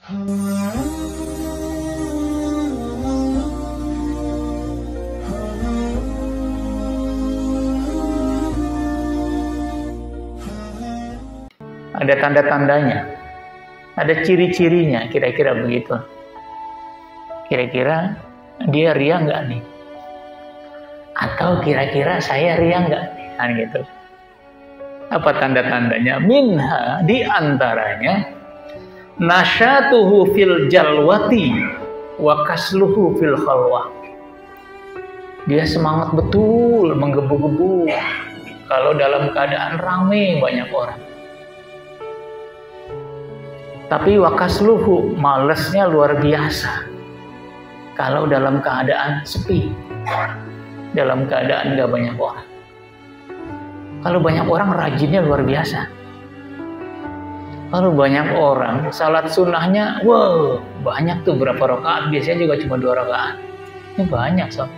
Ada tanda-tandanya, ada ciri-cirinya, kira-kira begitu. Kira-kira dia ria nggak nih? Atau kira-kira saya ria nggak nih? Kan gitu. Apa tanda-tandanya? Minha, di antaranya nasyatuhu fil jalwati wa kasluhu fil khalwah. Dia semangat betul, menggebu-gebu kalau dalam keadaan ramai banyak orang. Tapi wakasluhu, malesnya luar biasa kalau dalam keadaan sepi, dalam keadaan gak banyak orang. Kalau banyak orang rajinnya luar biasa. Kalau banyak orang salat sunnahnya, wow, banyak tuh, berapa rakaat, biasanya juga cuma 2 rakaat. Ini banyak sob.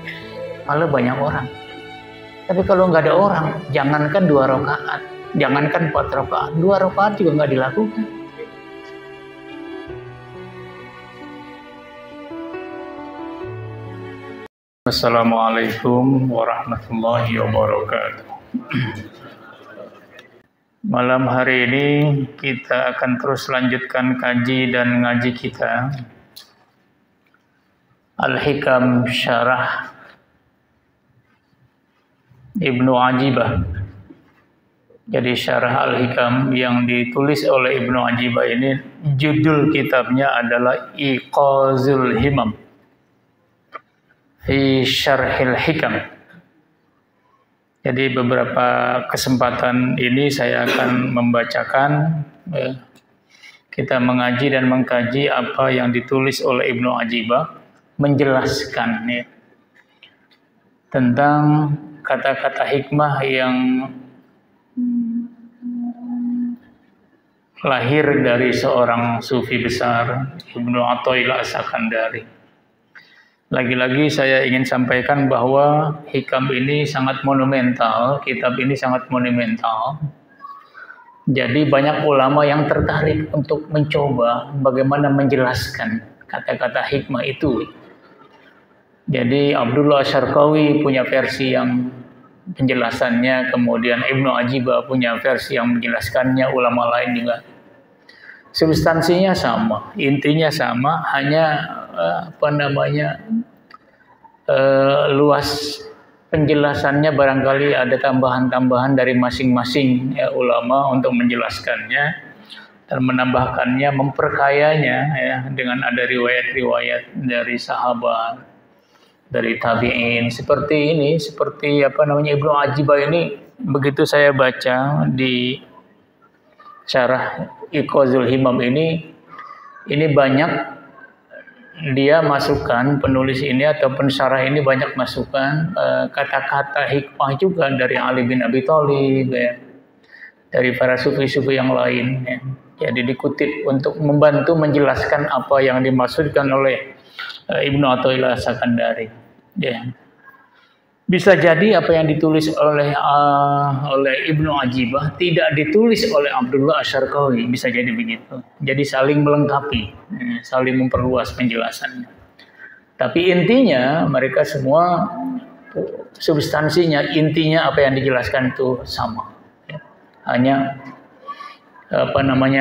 Kalau banyak orang. Tapi kalau nggak ada orang, jangankan 2 rakaat, jangankan 4 rakaat, 2 rakaat juga nggak dilakukan. Assalamualaikum warahmatullahi wabarakatuh. Malam hari ini kita akan terus lanjutkan kaji dan ngaji kita Al-Hikam Syarah Ibnu Ajibah. Jadi Syarah Al-Hikam yang ditulis oleh Ibnu Ajibah ini, judul kitabnya adalah Iqazul Himam fi Syarhil Hikam. Jadi beberapa kesempatan ini saya akan membacakan, kita mengaji dan mengkaji apa yang ditulis oleh Ibnu Ajibah, menjelaskan ya, tentang kata-kata hikmah yang lahir dari seorang sufi besar, Ibnu Athaillah As-Sakandari. Lagi-lagi saya ingin sampaikan bahwa hikam ini sangat monumental, kitab ini sangat monumental. Jadi banyak ulama yang tertarik untuk mencoba bagaimana menjelaskan kata-kata hikmah itu. Jadi Abdullah Syarqawi punya versi yang penjelasannya, kemudian Ibnu Ajibah punya versi yang menjelaskannya, ulama lain juga. Substansinya sama, intinya sama, hanya luas penjelasannya barangkali ada tambahan-tambahan dari masing-masing ya, ulama untuk menjelaskannya dan menambahkannya, memperkayanya ya, dengan ada riwayat-riwayat dari sahabat, dari tabi'in, seperti ini, seperti Ibnu Ajibah ini. Begitu saya baca di Syarah Iqazul Himam ini banyak dia masukkan, penulis ini atau pensyarah ini banyak masukkan kata-kata hikmah juga dari Ali bin Abi Thalib ya, dari para sufi-sufi yang lain ya. Jadi dikutip untuk membantu menjelaskan apa yang dimaksudkan oleh Ibnu Athaillah As-Sakandari ya. Bisa jadi apa yang ditulis oleh Ibnu Ajibah tidak ditulis oleh Abdullah Asy-Syarqawi, bisa jadi begitu. Jadi saling melengkapi, saling memperluas penjelasannya. Tapi intinya mereka semua, substansinya, intinya apa yang dijelaskan itu sama. Ya. Hanya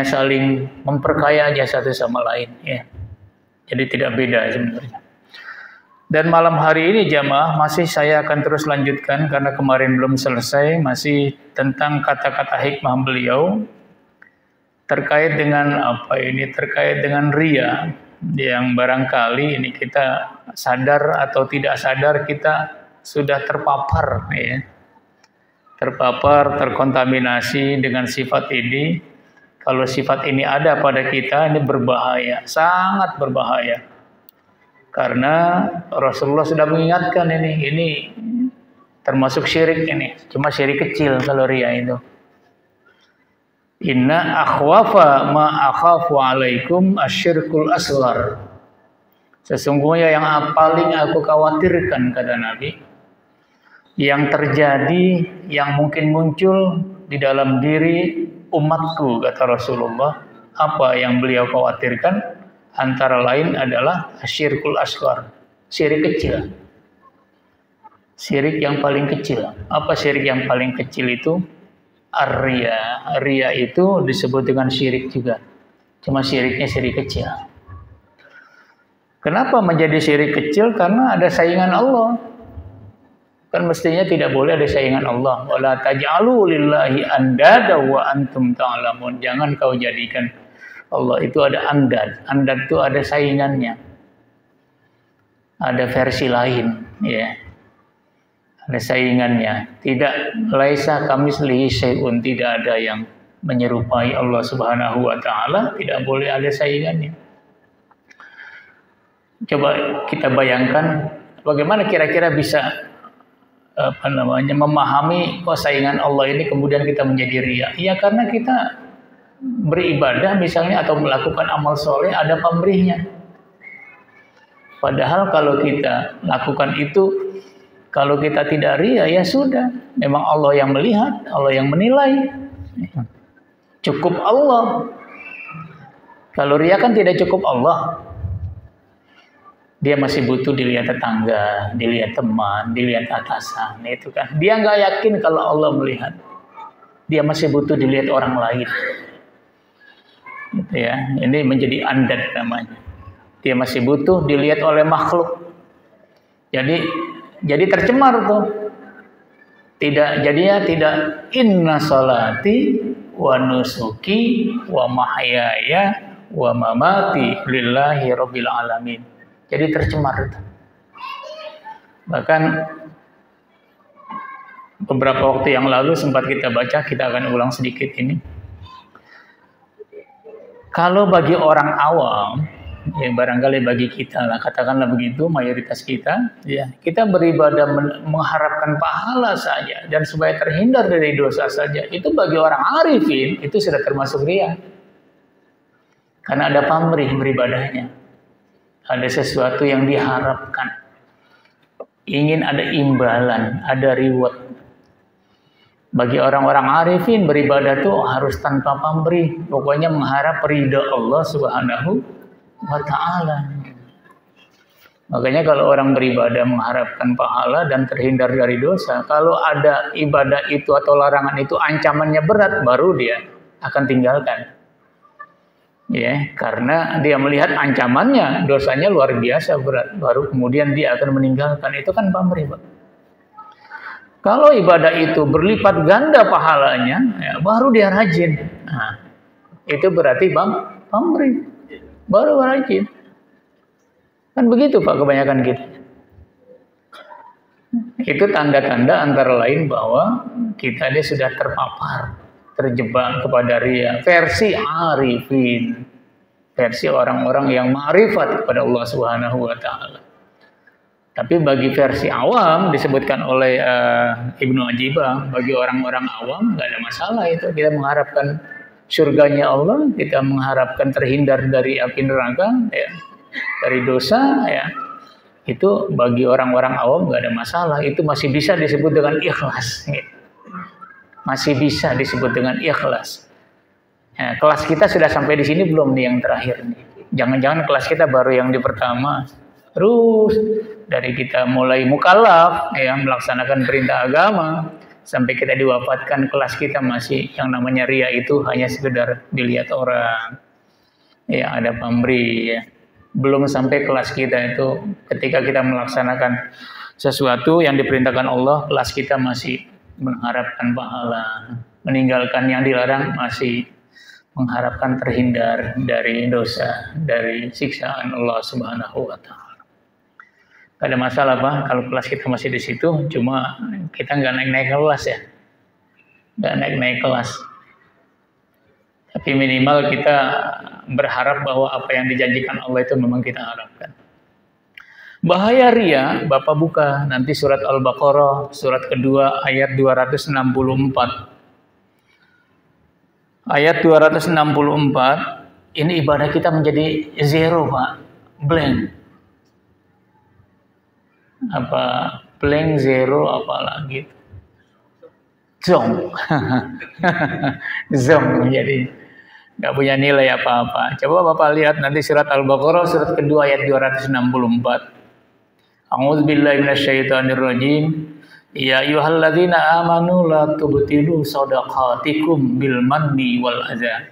saling memperkaya aja satu sama lain. Ya. Jadi tidak beda sebenarnya. Dan malam hari ini jamaah masih saya akan terus lanjutkan karena kemarin belum selesai, masih tentang kata-kata hikmah beliau terkait dengan terkait dengan ria, yang barangkali ini kita sadar atau tidak sadar kita sudah terpapar ya. Terpapar, terkontaminasi dengan sifat ini. Kalau sifat ini ada pada kita, ini berbahaya, sangat berbahaya. Karena Rasulullah sudah mengingatkan ini termasuk syirik ini. Cuma syirik kecil kalau ria itu. Inna akhwafa ma akhafu alaikum asyirkul asghar. Sesungguhnya yang paling aku khawatirkan, kata Nabi, yang terjadi, yang mungkin muncul di dalam diri umatku, kata Rasulullah. Apa yang beliau khawatirkan? Antara lain adalah syirkul asghar, syirik kecil. Syirik yang paling kecil. Apa syirik yang paling kecil itu? Ar-riya. Riya itu disebut dengan syirik juga. Cuma syiriknya syirik kecil. Kenapa menjadi syirik kecil? Karena ada saingan Allah. Kan mestinya tidak boleh ada saingan Allah. Wala taj'alu lillahi andada wa antum ta'lamun. Jangan kau jadikan Allah itu ada andad. Andad itu ada saingannya. Ada versi lain, ya. Ada saingannya. Tidak, laisa kamitslihi syai'un, tidak ada yang menyerupai Allah Subhanahu wa taala, tidak boleh ada saingannya. Coba kita bayangkan bagaimana kira-kira bisa memahami saingan Allah ini kemudian kita menjadi riya. Ya karena kita beribadah misalnya atau melakukan amal soleh ada pamrihnya. Padahal kalau kita lakukan itu, kalau kita tidak riya, ya sudah. Memang Allah yang melihat, Allah yang menilai. Cukup Allah. Kalau riya kan tidak cukup Allah. Dia masih butuh dilihat tetangga, dilihat teman, dilihat atasan. Itu kan. Dia nggak yakin kalau Allah melihat. Dia masih butuh dilihat orang lain. Gitu ya. Ini menjadi andad namanya. Dia masih butuh dilihat oleh makhluk. Jadi tercemar tuh. Jadinya tidak inna salati wa nusuki wa mahyaya wa mamati lillahi rabbil alamin. Jadi tercemar itu. Bahkan beberapa waktu yang lalu sempat kita baca, kita akan ulang sedikit ini. Kalau bagi orang awam, ya barangkali bagi kita lah, katakanlah begitu, mayoritas kita, ya kita beribadah mengharapkan pahala saja dan supaya terhindar dari dosa saja, itu bagi orang arifin itu sudah termasuk riya. Karena ada pamrih beribadahnya, ada sesuatu yang diharapkan, ingin ada imbalan, ada reward. Bagi orang-orang arifin beribadah itu harus tanpa pamrih, pokoknya mengharap ridha Allah Subhanahu wa ta'ala. Makanya kalau orang beribadah mengharapkan pahala dan terhindar dari dosa, kalau ada ibadah itu atau larangan itu ancamannya berat, baru dia akan tinggalkan. Ya, karena dia melihat ancamannya, dosanya luar biasa berat, baru kemudian dia akan meninggalkan. Itu kan pamrih, Pak. Kalau ibadah itu berlipat ganda pahalanya, ya, baru dia rajin. Nah, itu berarti pamrih. Baru rajin. Kan begitu Pak kebanyakan kita. Itu tanda-tanda antara lain bahwa kita ini sudah terpapar, terjebak kepada riya. Versi arifin. Versi orang-orang yang ma'rifat kepada Allah Subhanahu wa taala. Tapi bagi versi awam disebutkan oleh Ibnu Ajibah, bagi orang-orang awam nggak ada masalah itu. Kita mengharapkan surganya Allah, kita mengharapkan terhindar dari api neraka, ya, dari dosa, ya. Itu bagi orang-orang awam nggak ada masalah. Itu masih bisa disebut dengan ikhlas. Ya. Masih bisa disebut dengan ikhlas. Ya, kelas kita sudah sampai di sini belum nih yang terakhir nih. Jangan-jangan kelas kita baru yang di pertama. Terus dari kita mulai mukallaf, ya, melaksanakan perintah agama, sampai kita diwafatkan, kelas kita masih yang namanya riya itu hanya sekedar dilihat orang. Ya, ada pamrih, ya. Belum sampai kelas kita itu ketika kita melaksanakan sesuatu yang diperintahkan Allah, kelas kita masih mengharapkan pahala, meninggalkan yang dilarang masih mengharapkan terhindar dari dosa, dari siksaan Allah Subhanahu wa taala. Gak ada masalah Pak, kalau kelas kita masih di situ, cuma kita nggak naik-naik kelas ya, nggak naik-naik kelas. Tapi minimal kita berharap bahwa apa yang dijanjikan Allah itu memang kita harapkan. Bahaya riya, Bapak buka nanti surat Al-Baqarah, surat kedua ayat 264. Ayat 264, ini ibadah kita menjadi zero Pak, blank. Apa blank zero apalah gitu, zong zong jadi nggak punya nilai apa-apa. Coba Bapak lihat nanti surat Al-Baqarah surat kedua ayat 264. A'udzubillahi minasyaitonirrajim. Ya ayyuhalladzina amanu la tubtilu shadaqatikum bil manni wal adza.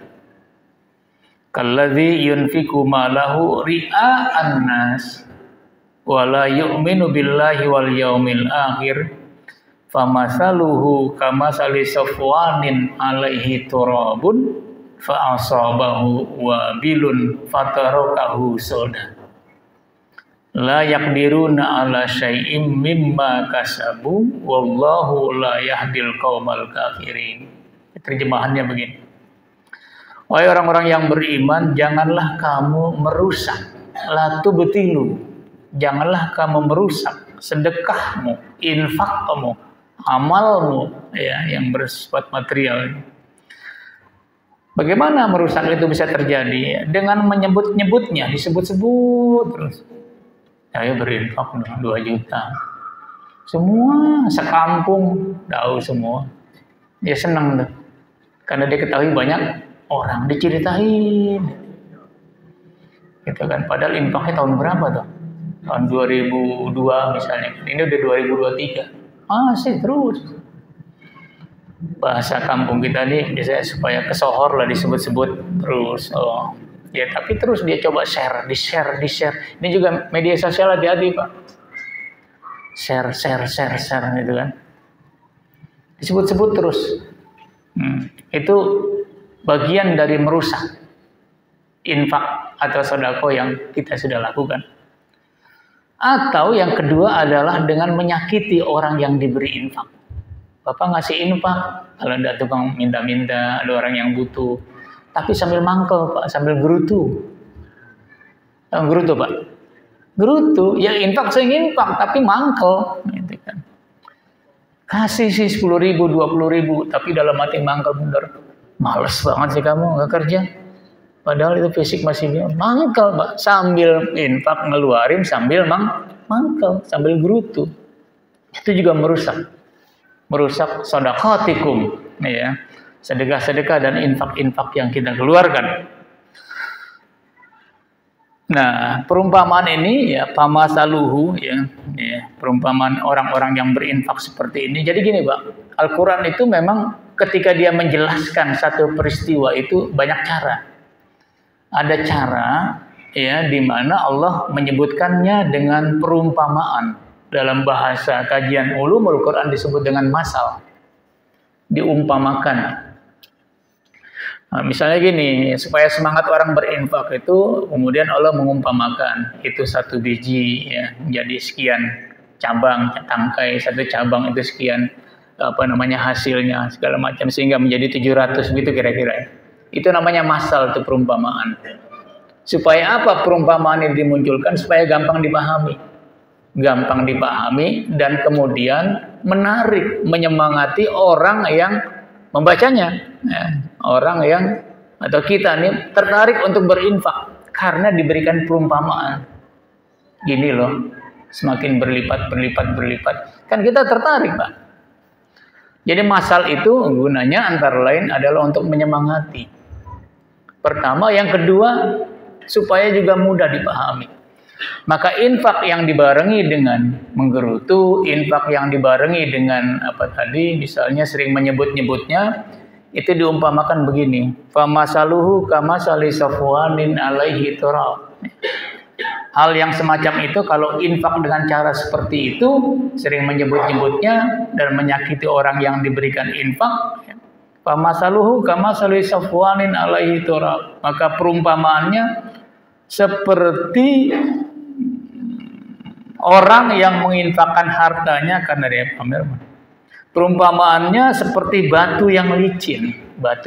Kalladzi yunfiqu malahu ria'an nas wa la yu'minu billahi wal yaumil akhir. Famasaluhu kamasali safwanin alaihi turabun fa'asabahu wabilun fatarakahu soda. La yaqdiruna ala syai'im mimma kasabu wallahu la yahdil qaumal kafirin. Terjemahannya begini. Wahai orang-orang yang beriman, janganlah kamu merusak. La tubtilu. Janganlah kamu merusak sedekahmu, infakmu, amalmu ya yang bersifat material. Bagaimana merusak itu bisa terjadi? Dengan menyebut-nyebutnya, disebut-sebut terus. Saya berinfak 2 juta. Semua sekampung tahu semua. Dia senang tuh. Karena dia ketahui banyak orang diceritain. Gitu kan. Padahal infaknya tahun berapa tuh? Tahun 2002 misalnya. Ini udah 2023. Masih terus. Bahasa kampung kita nih biasanya supaya kesohor lah disebut-sebut terus. Oh. Ya, tapi terus dia coba share. Ini juga media sosial hati-hati, Pak. Share gitu kan. Disebut-sebut terus. Itu bagian dari merusak infak atau sedekah yang kita sudah lakukan. Atau yang kedua adalah dengan menyakiti orang yang diberi infak. Bapak ngasih infak, kalau ada tukang minta-minta, ada orang yang butuh. Tapi sambil mangkel, Pak, sambil gerutu. Gerutu, Pak. Gerutu, ya infak infak, tapi mangkel. Gitu kan. Kasih sih 10.000, 20.000, tapi dalam hati mangkel bener. Males banget sih kamu, nggak kerja. Padahal itu fisik masih mangkel, Pak. Sambil infak ngeluarin, sambil mangkel, sambil gerutu. Itu juga merusak sedekahatikum, ya. Sedekah-sedekah dan infak-infak yang kita keluarkan. Nah, perumpamaan ini ya pamasaluhu ya, perumpamaan orang-orang yang berinfak seperti ini. Jadi gini, Pak, Al-Qur'an itu memang ketika dia menjelaskan satu peristiwa itu banyak cara. Ada cara ya di mana Allah menyebutkannya dengan perumpamaan. Dalam bahasa kajian ulumul Quran disebut dengan masal. Diumpamakan. Nah, misalnya gini, supaya semangat orang berinfak itu, kemudian Allah mengumpamakan itu 1 biji ya, menjadi sekian cabang, tangkai, 1 cabang itu sekian hasilnya segala macam sehingga menjadi 700 gitu kira-kira. Itu namanya masal, itu perumpamaan. Supaya apa perumpamaan ini dimunculkan? Supaya gampang dipahami. Gampang dipahami dan kemudian menarik, menyemangati orang yang membacanya. Ya, orang yang atau kita nih tertarik untuk berinfak karena diberikan perumpamaan. Gini loh, semakin berlipat. Kan kita tertarik, Pak. Jadi masal itu gunanya antara lain adalah untuk menyemangati. Pertama, yang kedua supaya juga mudah dipahami. Maka infak yang dibarengi dengan menggerutu, infak yang dibarengi dengan misalnya sering menyebut-nyebutnya, itu diumpamakan begini. Famasaluhu kamasali safwanin alaihi turab. Hal yang semacam itu kalau infak dengan cara seperti itu, sering menyebut-nyebutnya dan menyakiti orang yang diberikan infak, famasaluhu kamasali safwanin alaihi turab. Maka perumpamaannya seperti orang yang menginfakkan hartanya karena dia pamer. Perumpamaannya seperti batu yang licin, Pak.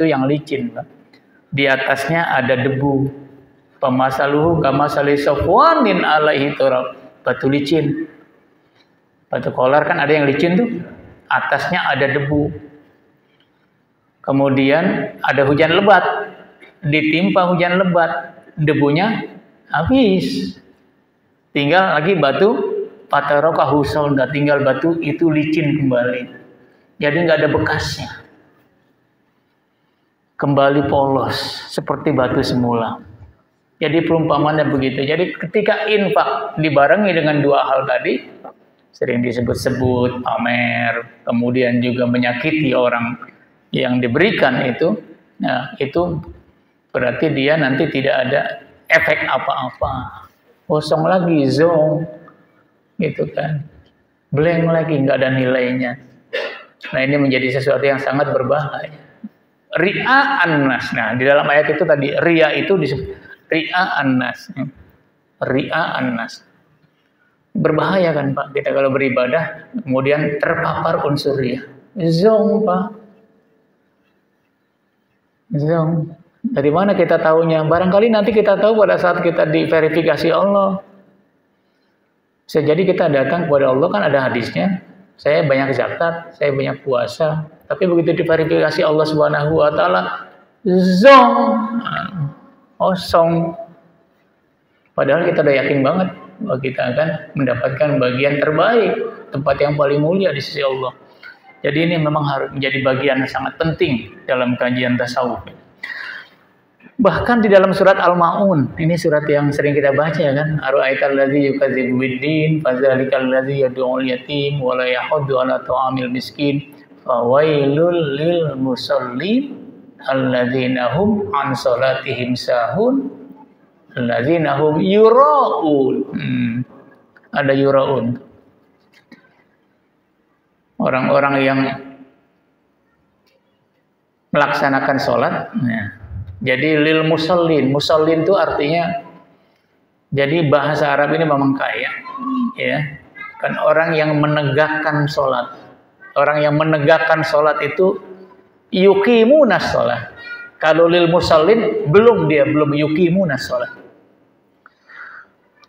Di atasnya ada debu. Pamasaluhu kamasali safwanin alaihi turab. Batu licin. Batu kolar kan ada yang licin tuh. Atasnya ada debu. Kemudian ada hujan lebat. Ditimpa hujan lebat. Debunya habis. Tinggal lagi batu fatarakahu solda, tinggal batu itu licin kembali. Jadi nggak ada bekasnya. kembali polos seperti batu semula. Jadi perumpamannya begitu. Jadi ketika infak dibarengi dengan dua hal tadi, sering disebut-sebut pamer, kemudian juga menyakiti orang yang diberikan itu, nah itu berarti dia nanti tidak ada efek apa-apa, kosong lagi, zong, gitu kan, blank lagi, nggak ada nilainya. Nah ini menjadi sesuatu yang sangat berbahaya. Ria'an nas. Nah di dalam ayat itu tadi ria itu disebut ria'an nas. Ria'an nas. Berbahaya kan Pak, kita kalau beribadah kemudian terpapar unsur ria. Zong Pak. Zong. Dari mana kita tahunya? Barangkali nanti kita tahu pada saat kita diverifikasi Allah. Bisa jadi kita datang kepada Allah, kan ada hadisnya, saya banyak zakat, saya banyak puasa, tapi begitu diverifikasi Allah Subhanahu wa taala, zong, kosong. Padahal kita udah yakin banget bahwa kita akan mendapatkan bagian terbaik, tempat yang paling mulia di sisi Allah. Jadi ini memang harus menjadi bagian sangat penting dalam kajian tasawuf. Bahkan di dalam surat Al-Ma'un, ini surat yang sering kita baca kan, ara'aital ladzi yukadzibu biddin fadzalikal ladzi yad'ul yatim wa la yahuddu 'ala ta'amil miskin fawailul lil musallin alladzina hum an salatihim sahun alladzina hum yura'un. Ada yura'un. Orang-orang yang melaksanakan sholat, nah, jadi lil musallin, musallin itu artinya, jadi bahasa Arab ini memang kaya, ya, kan orang yang menegakkan sholat, orang yang menegakkan sholat itu yuqimunas sholat. Kalau lil musallin belum yuqimunas sholat.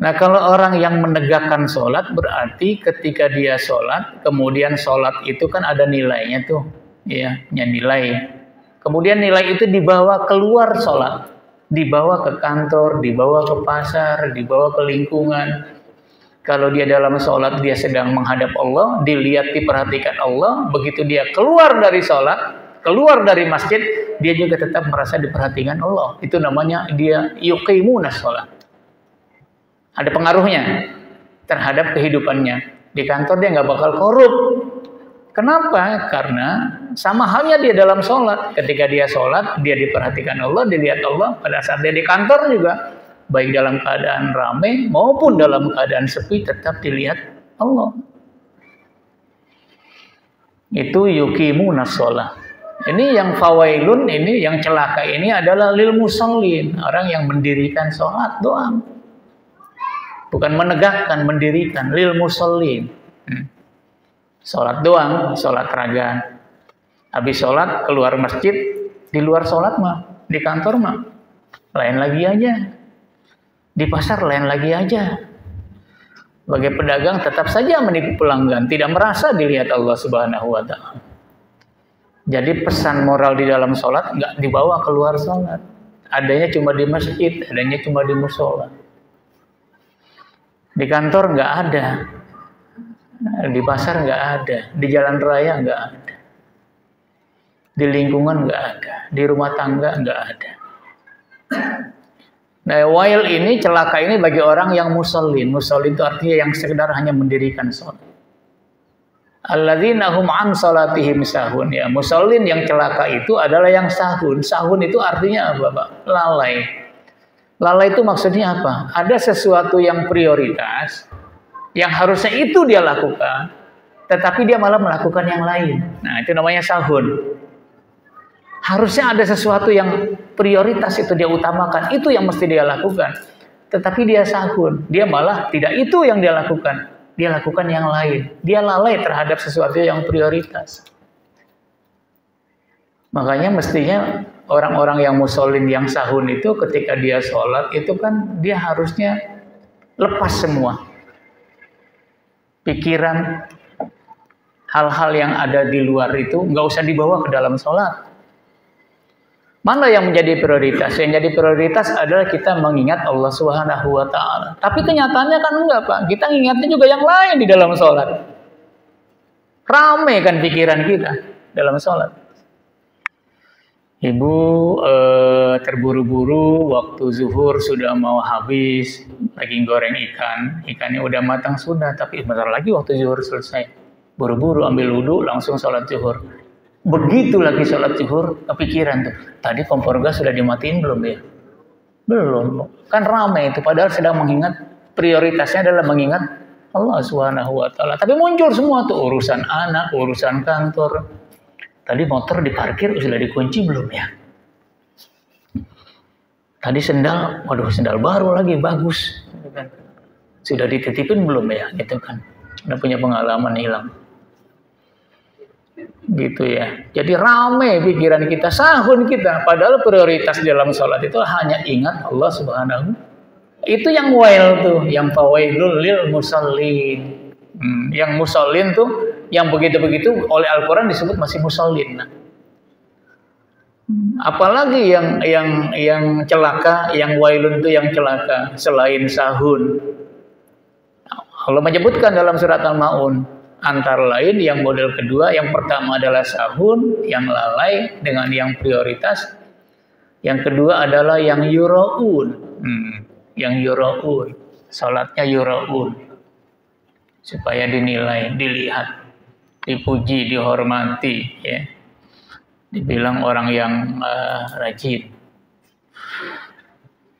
Nah kalau orang yang menegakkan sholat berarti ketika dia sholat, kemudian sholat itu kan ada nilainya tuh, ya, nilai. Kemudian nilai itu dibawa keluar sholat, dibawa ke kantor, dibawa ke pasar, dibawa ke lingkungan. Kalau dia dalam sholat, dia sedang menghadap Allah, dilihat, diperhatikan Allah. Begitu dia keluar dari sholat, keluar dari masjid, dia juga tetap merasa diperhatikan Allah. Itu namanya dia yuqimunas sholat. Ada pengaruhnya terhadap kehidupannya. Di kantor dia nggak bakal korup. Kenapa? Karena sama halnya dia dalam sholat. Ketika dia sholat, dia diperhatikan Allah, dilihat Allah. Pada saat dia di kantor juga, baik dalam keadaan ramai maupun dalam keadaan sepi, tetap dilihat Allah. Itu yuqimunas sholat. Ini yang fawailun, ini yang celaka ini adalah lil musallin, orang yang mendirikan sholat doang. Bukan menegakkan, mendirikan, lil musallin. Sholat doang, sholat raga. Habis sholat, keluar masjid, di luar sholat mah, di kantor mah, lain lagi aja. Di pasar lain lagi aja. Sebagai pedagang tetap saja menipu pelanggan, tidak merasa dilihat Allah Subhanahu wa ta'ala. Jadi pesan moral di dalam sholat nggak dibawa keluar sholat. Adanya cuma di masjid, adanya cuma di musola. Di kantor nggak ada. Di pasar nggak ada, di jalan raya nggak ada, di lingkungan nggak ada, di rumah tangga nggak ada. Nah, wail ini, celaka ini bagi orang yang musallin. Musallin itu artinya yang sekedar hanya mendirikan sholat. Alladzina hum an salatihim sahun. Ya, musallin yang celaka itu adalah yang sahun. Sahun itu artinya apa, Pak? Lalai. Lalai itu maksudnya apa? Ada sesuatu yang prioritas, yang harusnya itu dia lakukan, tetapi dia malah melakukan yang lain. Nah, itu namanya sahun. Harusnya ada sesuatu yang prioritas itu dia utamakan, itu yang mesti dia lakukan. Tetapi dia sahun, dia malah tidak itu yang dia lakukan. Dia lakukan yang lain. Dia lalai terhadap sesuatu yang prioritas. Makanya mestinya orang-orang yang musallin, yang sahun itu ketika dia sholat, itu kan dia harusnya lepas semua pikiran, hal-hal yang ada di luar itu nggak usah dibawa ke dalam sholat. Mana yang menjadi prioritas? Yang jadi prioritas adalah kita mengingat Allah Subhanahu wa ta'ala. Tapi kenyataannya kan enggak, Pak. Kita ingatnya juga yang lain di dalam sholat. Ramai kan pikiran kita dalam sholat. Ibu terburu-buru, waktu zuhur sudah mau habis, lagi goreng ikan. Ikannya udah matang sudah, tapi bentar lagi waktu zuhur selesai. Buru-buru ambil wudhu, langsung sholat zuhur. Begitu lagi sholat zuhur, kepikiran tuh, tadi kompor gas sudah dimatiin belum ya? Belum. Kan ramai itu, padahal sedang mengingat, prioritasnya adalah mengingat Allah Subhanahu wa Ta'ala. Tapi muncul semua tuh urusan anak, urusan kantor. Tadi motor diparkir sudah dikunci belum ya? Tadi sendal, waduh sendal baru lagi bagus. Sudah dititipin belum ya? Gitu kan. Udah punya pengalaman hilang. Gitu ya. Jadi ramai pikiran kita, sahun kita. Padahal prioritas dalam sholat itu hanya ingat Allah Subhanahu. Itu yang wail tuh, yang fawailul lil musallin. Yang musallin tuh, yang begitu-begitu oleh Al-Quran disebut masih musallin. Nah, apalagi yang celaka, yang wailun tuh yang celaka selain sahun. Allah menyebutkan dalam surat Al-Maun, antara lain yang model kedua, yang pertama adalah sahun, yang lalai dengan yang prioritas. Yang kedua adalah yang yura'un. Yang yura'un, salatnya yura'un, supaya dinilai, dilihat, dipuji, dihormati, ya, dibilang orang yang rajin.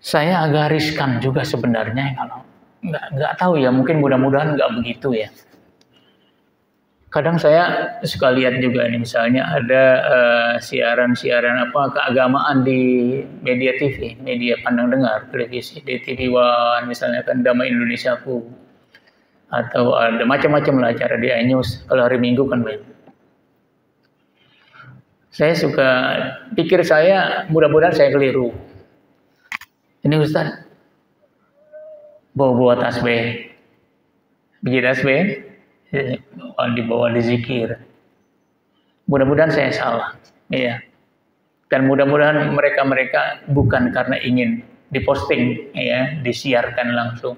Saya agak riskan juga sebenarnya, kalau nggak tahu ya, mungkin mudah-mudahan nggak begitu ya. Kadang saya suka lihat juga nih, misalnya ada siaran-siaran keagamaan di media TV, media pandang dengar, televisi, di TV One misalnya kan Damai Indonesiaku, atau ada macam-macam lah acara di iNews kalau hari Minggu kan banyak. Saya suka pikir saya, mudah-mudahan saya keliru. Ini Ustaz bawa tasbih, biji tasbih dibawa di zikir. Mudah-mudahan saya salah, ya. Dan mudah-mudahan mereka bukan karena ingin diposting, ya, disiarkan langsung.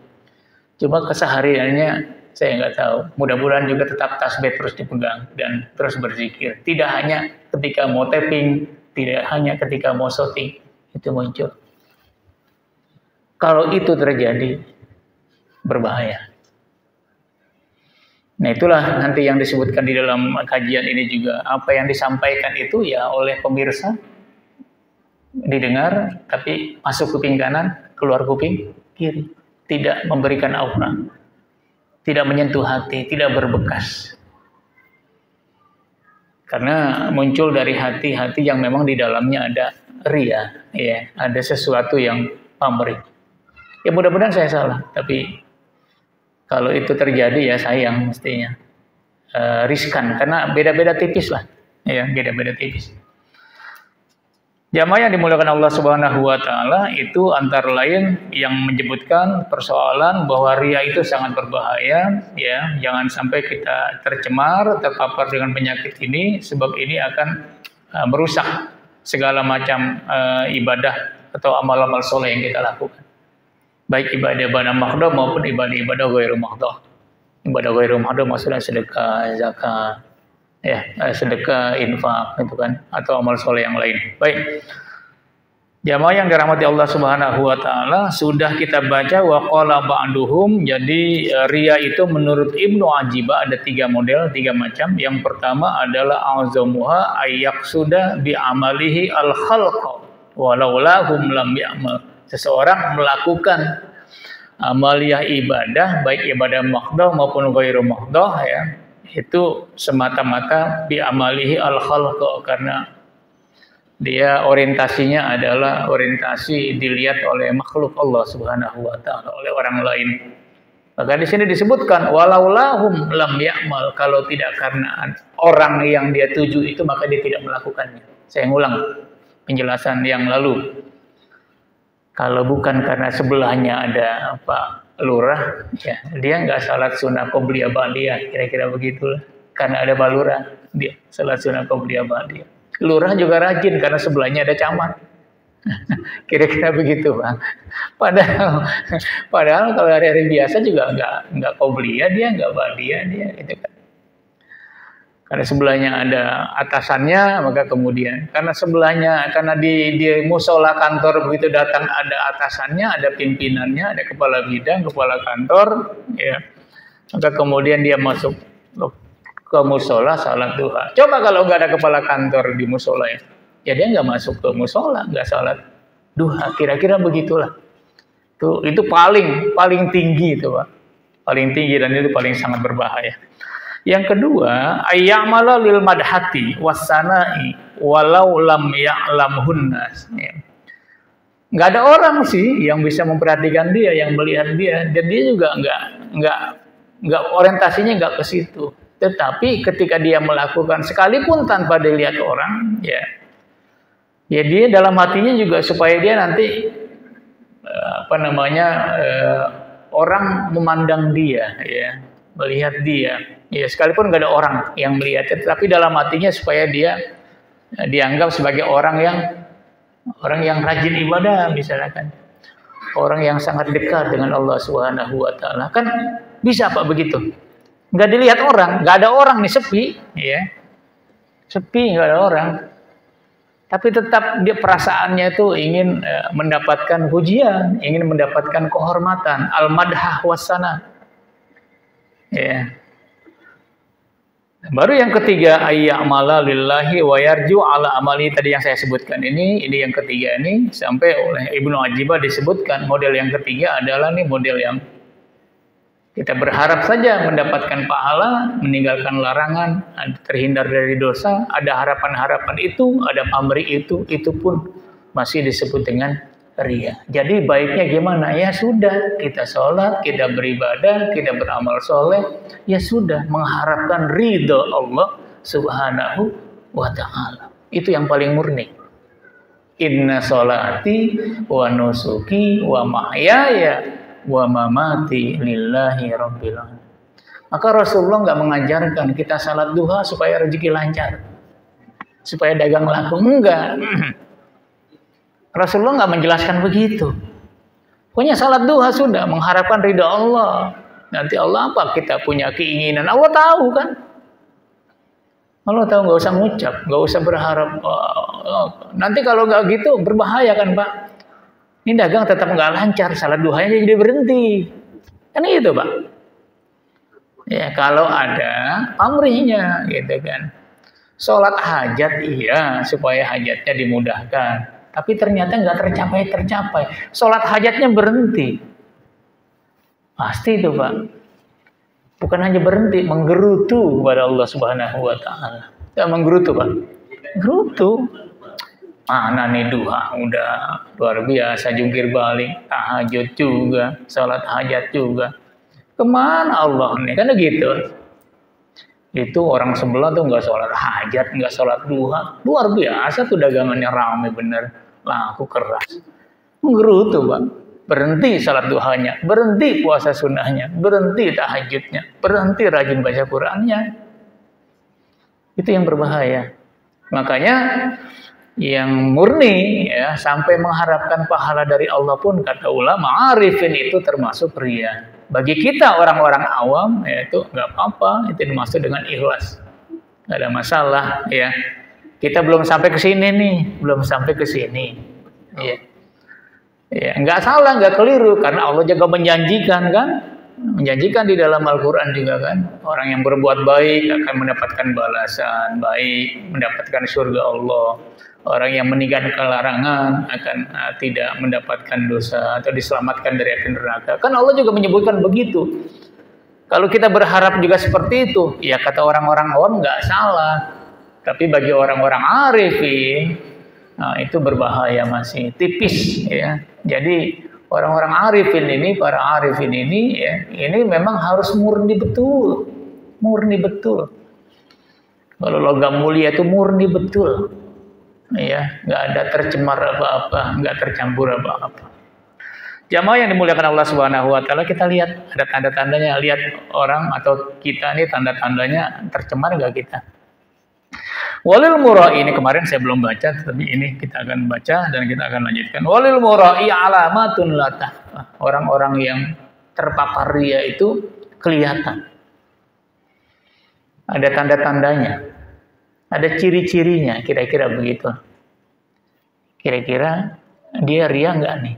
Cuma kesehariannya saya nggak tahu. Mudah-mudahan juga tetap tasbih terus dipegang dan terus berzikir. Tidak hanya ketika mau tapping, tidak hanya ketika mau syuting itu muncul. Kalau itu terjadi, berbahaya. Nah itulah nanti yang disebutkan di dalam kajian ini juga. Apa yang disampaikan itu ya oleh pemirsa didengar, tapi masuk kuping kanan, keluar kuping kiri. Tidak memberikan aura, tidak menyentuh hati, tidak berbekas. Karena muncul dari hati-hati yang memang di dalamnya ada ria, ya, ada sesuatu yang pamrih. Ya mudah-mudahan saya salah, tapi kalau itu terjadi ya sayang mestinya, riskan karena beda-beda tipis lah, ya beda-beda tipis. Jamaah yang dimuliakan Allah Subhanahu wa Ta'ala, itu antara lain yang menyebutkan persoalan bahwa ria itu sangat berbahaya, ya jangan sampai kita tercemar, terpapar dengan penyakit ini, sebab ini akan merusak segala macam ibadah atau amal-amal soleh yang kita lakukan. Baik ibadah mahdoh maupun ibadah ghairu mahdoh. Ibadah ghairu mahdoh maksudnya sedekah, zakat, ya, sedekah, infak, gitu kan, atau amal soleh yang lain. Baik. Jamaah yang dirahmati Allah Subhanahu wa Ta'ala, sudah kita baca wa qala ba'duhum. Jadi ria itu menurut Ibnu Ajibah ada 3 model, 3 macam. Yang pertama adalah azamuha ayyaqsuda bi amalihi al-khalqa walau lahum lam ya'mal. Seseorang melakukan amaliyah ibadah, baik ibadah mahdoh maupun ghairu mahdoh, ya, itu semata-mata bi amalihi al-khalqa, karena dia orientasinya adalah orientasi dilihat oleh makhluk Allah Subhanahu wa Ta'ala, oleh orang lain. Maka di sini disebutkan walau lahum lam ya'mal, kalau tidak karena orang yang dia tuju itu maka dia tidak melakukannya. Saya ngulang penjelasan yang lalu. Kalau bukan karena sebelahnya ada lurah, ya, dia nggak salat sunnah qobliyah ba'diyah, kira-kira begitulah. Karena ada balurah, dia salat sunnah qobliyah ba'diyah. Lurah juga rajin karena sebelahnya ada camat. Kira-kira begitu, Bang. Padahal kalau hari-hari biasa juga nggak qobliyah dia, nggak ba'diyah dia, gitu kan. Karena sebelahnya ada atasannya, maka kemudian karena di musola kantor begitu datang ada atasannya, ada pimpinannya, ada kepala bidang, kepala kantor, ya. Maka kemudian dia masuk ke musola salat duha. Coba kalau nggak ada kepala kantor di musola ya dia nggak masuk ke musola, nggak salat duha. Kira-kira begitulah. Itu paling tinggi itu, Pak. Paling tinggi dan itu paling sangat berbahaya. Yang kedua, ayyamala lil madhati wasanai walau lam ya'lamhunnas. Nggak ada orang sih yang bisa memperhatikan dia, yang melihat dia, dan dia juga nggak orientasinya nggak ke situ. Tetapi ketika dia melakukan sekalipun tanpa dilihat orang, ya dia dalam hatinya juga supaya dia nanti orang memandang dia, ya, melihat dia. Ya, sekalipun nggak ada orang yang melihatnya, tapi dalam hatinya supaya dia dianggap sebagai orang yang rajin ibadah, misalkan orang yang sangat dekat dengan Allah Subhanahu Wa Taala. Kan bisa Pak begitu? Nggak dilihat orang, nggak ada orang nih, sepi, ya, sepi, nggak ada orang. Tapi tetap dia perasaannya itu ingin mendapatkan pujian, ingin mendapatkan kehormatan, al-madhah wasana. Ya. Baru yang ketiga, ayyamala lillahi wa yarju ala amali, tadi yang saya sebutkan ini yang ketiga ini sampai oleh Ibnu Ajibah disebutkan model yang ketiga adalah nih model yang kita berharap saja mendapatkan pahala, meninggalkan larangan, terhindar dari dosa, ada harapan-harapan itu, ada pamrih itu pun masih disebut dengan riya. Jadi baiknya gimana? Ya sudah, kita sholat, kita beribadah, kita beramal soleh, ya sudah, mengharapkan ridho Allah Subhanahu wa Ta'ala. Itu yang paling murni. Inna sholati wa nusuki wa mahyaya wa mamati lillahi rabbil alamin. Maka Rasulullah nggak mengajarkan kita salat duha supaya rezeki lancar, supaya dagang laku, enggak. Rasulullah nggak menjelaskan begitu. Pokoknya salat duha sudah mengharapkan ridha Allah. Nanti Allah apa? Kita punya keinginan. Allah tahu kan? Allah tahu, nggak usah ngucap, nggak usah berharap. Nanti kalau nggak gitu berbahaya kan Pak? Ini dagang tetap nggak lancar, salat duhanya jadi berhenti. Kan itu Pak. Ya kalau ada pamrihnya gitu kan. Sholat hajat iya supaya hajatnya dimudahkan. Tapi ternyata nggak tercapai. Sholat hajatnya berhenti. Pasti itu Pak. Bukan hanya berhenti, menggerutu kepada Allah Subhanahu Wa Taala. Ya menggerutu Pak. Gerutu. Mana nih duha udah luar biasa, jungkir balik, tahajud juga, sholat hajat juga. Kemana Allah nih? Kan gitu. Itu orang sebelah tuh nggak sholat hajat, nggak sholat duha. Luar biasa tuh dagangannya ramai bener. Laku keras. Menggerutu Pak. Berhenti salat duhanya, berhenti puasa sunnahnya, berhenti tahajudnya, berhenti rajin baca Qur'annya. Itu yang berbahaya. Makanya yang murni ya sampai mengharapkan pahala dari Allah pun kata ulama arifin itu termasuk riya. Bagi kita orang-orang awam ya itu nggak apa-apa, itu dimaksud dengan ikhlas. Nggak ada masalah ya. Kita belum sampai ke sini nih, belum sampai ke sini. Ya. Ya, nggak salah, nggak keliru karena Allah juga menjanjikan kan? Menjanjikan di dalam Al-Qur'an juga kan, orang yang berbuat baik akan mendapatkan balasan baik, mendapatkan surga Allah. Orang yang meninggalkan larangan akan tidak mendapatkan dosa atau diselamatkan dari api neraka. Kan Allah juga menyebutkan begitu. Kalau kita berharap juga seperti itu, ya kata orang-orang awam nggak salah. Tapi bagi orang-orang arifin, nah itu berbahaya, masih tipis ya. Jadi orang-orang arifin ini, para arifin ini ya, ini memang harus murni betul. Murni betul. Kalau logam mulia itu murni betul. Ya, nggak ada tercemar apa-apa, nggak tercampur apa-apa. Jamaah yang dimuliakan Allah Subhanahu Wa Taala, kita lihat ada tanda-tandanya, lihat orang atau kita ini tanda-tandanya tercemar nggak kita? Walil murai, ini kemarin saya belum baca, tapi ini kita akan baca dan kita akan lanjutkan. Walil murai alamatun latah. Orang-orang yang terpapar riya itu kelihatan. Ada tanda-tandanya. Ada ciri-cirinya, kira-kira begitu. Kira-kira dia ria nggak nih?